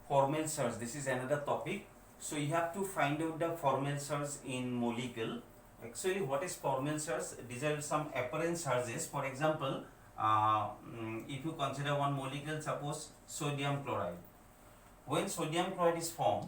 Formal search, this is another topic. So you have to find out the formal search in molecule. Actually, what is formal search? These are some apparent searches. For example, if you consider one molecule, suppose sodium chloride. When sodium chloride is formed,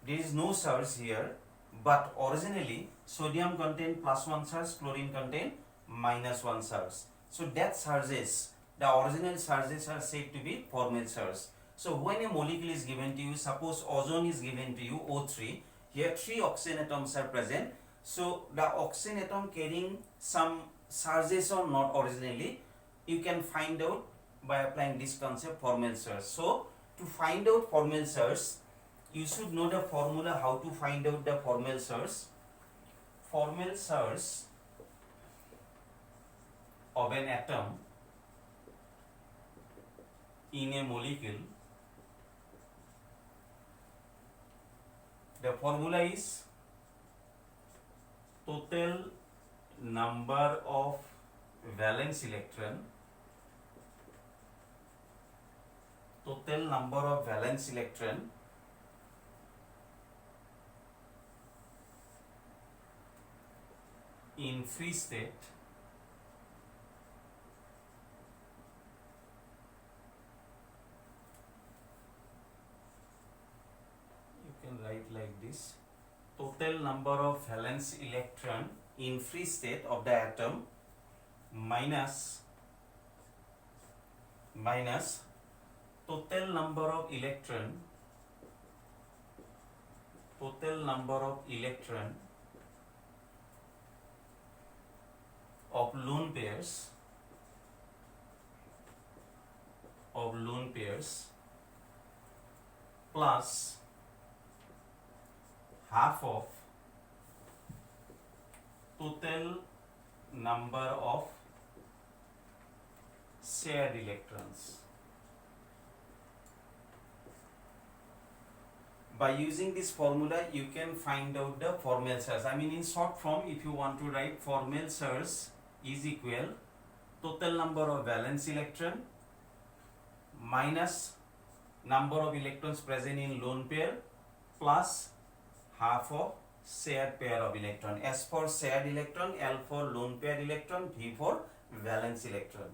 there is no search here, but originally sodium contain +1 charge, chlorine contain -1 charge. So that charges, the original charges are said to be formal charge. So when a molecule is given to you, suppose ozone is given to you, O3, here 3 oxygen atoms are present. So the oxygen atom carrying some charges or not originally, you can find out by applying this concept, formal charge. So to find out formal charge, you should know the formula how to find out the formal charge. Formal charge of an atom in a molecule, the formula is total number of valence electron, total number of valence electron in free state write like this: total number of valence electron in free state of the atom minus total number of electron of lone pairs plus half of total number of shared electrons. By using this formula, you can find out the formal charge. I mean, in short form, if you want to write, formal charge is equal total number of valence electron minus number of electrons present in lone pair plus half of shared pair of electron. S for shared electron, L for lone pair electron, V for valence electron.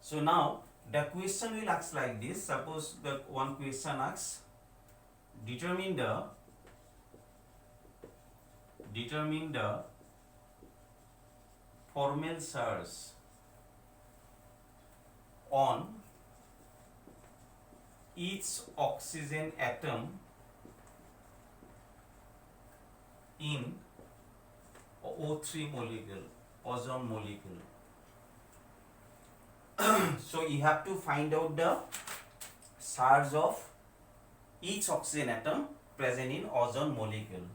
So now the question will ask like this. Suppose the one question asks, determine the formal charge on each oxygen atom in O3 molecule, ozone molecule. So you have to find out the charge of each oxygen atom present in ozone molecule.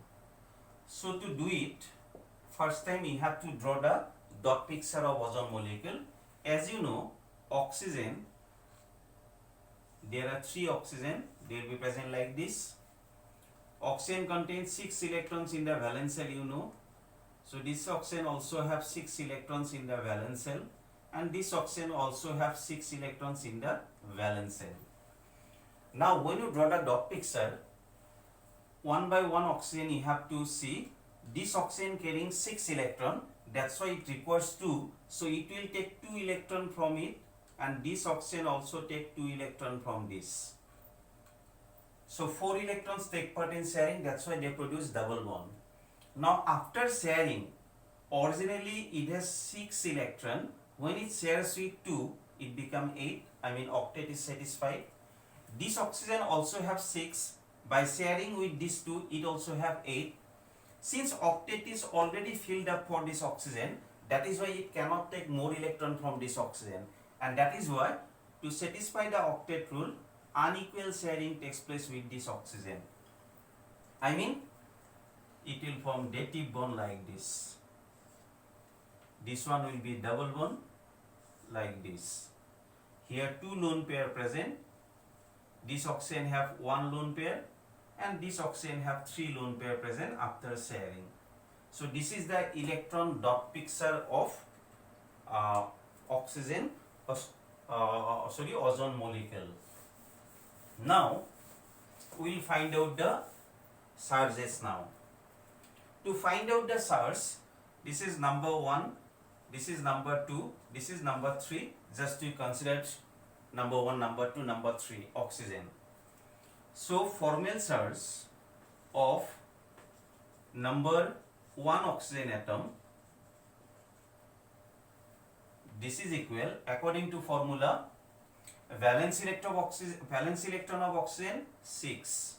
So to do it, first time you have to draw the dot picture of ozone molecule. As you know, oxygen, there are 3 oxygen, they will be present like this. Oxygen contains 6 electrons in the valence shell, you know. So this oxygen also have 6 electrons in the valence shell, and this oxygen also have 6 electrons in the valence shell. Now when you draw the dot picture, one by one oxygen you have to see. This oxygen carrying 6 electron, that's why it requires 2. So it will take 2 electron from it, and this oxygen also take 2 electron from this. So 4 electrons take part in sharing, that's why they produce double bond. Now after sharing, originally it has 6 electron. When it shares with 2, it becomes 8. I mean octet is satisfied. This oxygen also have 6. By sharing with these 2, it also have 8. Since octet is already filled up for this oxygen, that is why it cannot take more electron from this oxygen. And that is why, to satisfy the octet rule, unequal sharing takes place with this oxygen. I mean, it will form dative bond like this. This one will be double bond like this. Here 2 lone pair present. This oxygen have 1 lone pair, and this oxygen have 3 lone pair present after sharing. So this is the electron dot picture of ozone molecule. Now we will find out the charges now. To find out the charge, this is number 1, this is number 2, this is number 3. Just we consider number 1, number 2, number 3, oxygen. So formal charge of number 1 oxygen atom, this is equal, according to formula, valence electron of oxygen 6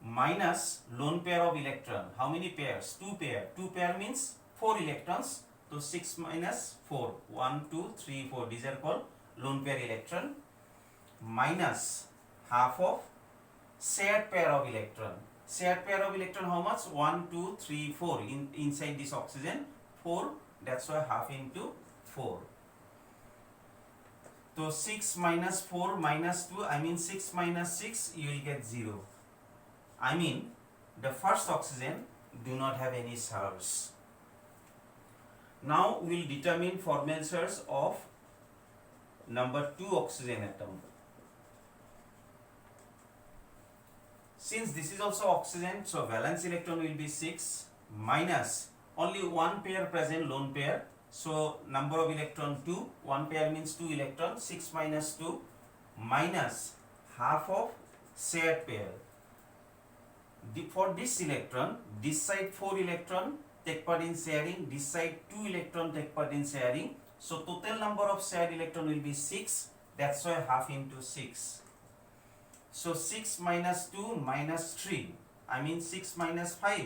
minus lone pair of electron. How many pairs? 2 pair. 2 pair means 4 electrons. So 6 minus 4, 1, 2, 3, 4. These are called lone pair electron, minus half of shared pair of electron. Shared pair of electron how much? 1, 2, 3, 4. Inside this oxygen 4. That's why half into 4. So 6 minus 4 minus 2, I mean 6 minus 6, you will get 0. I mean the first oxygen do not have any charge. Now we will determine formal charge of number 2 oxygen atom. Since this is also oxygen, so valence electron will be 6 minus only 1 pair present, lone pair. So number of electron 2, 1 pair means 2 electrons, 6 minus 2 minus half of shared pair. For this electron, this side 4 electron take part in sharing, this side 2 electron take part in sharing. So total number of shared electron will be 6, that's why half into 6. So 6 minus 2 minus 3, I mean 6 minus 5,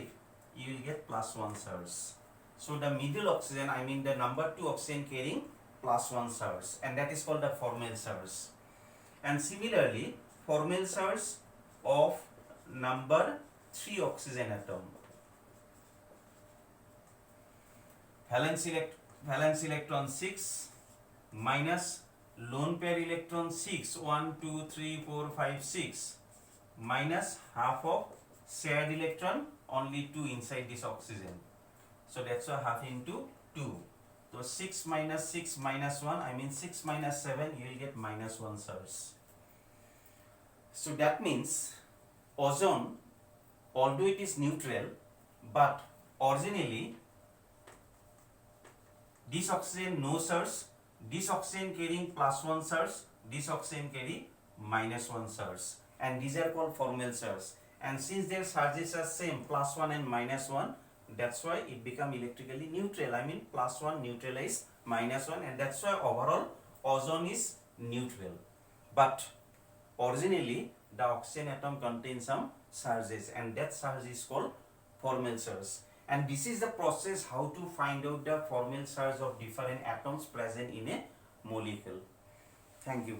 you will get plus 1 charge. So the middle oxygen, I mean the number 2 oxygen carrying plus 1 charge, and that is called the formal charge. And similarly, formal charge of number 3 oxygen atom. Valence electron 6 minus lone pair electron 6, 1, 2, 3, 4, 5, 6 minus half of shared electron, only 2 inside this oxygen. So that's why half into 2. So 6 minus 6 minus 1, I mean 6 minus 7, you will get minus 1 charge. So that means ozone, although it is neutral, but originally this oxygen no charge, this oxygen carrying plus 1 charge, this oxygen carry minus 1 charge, and these are called formal charge. And since their charges are same, plus 1 and minus 1, that's why it become electrically neutral. I mean plus 1 neutralize minus 1, and that's why overall ozone is neutral. But originally the oxygen atom contains some charges, and that charge is called formal charge. And this is the process how to find out the formal charge of different atoms present in a molecule. Thank you.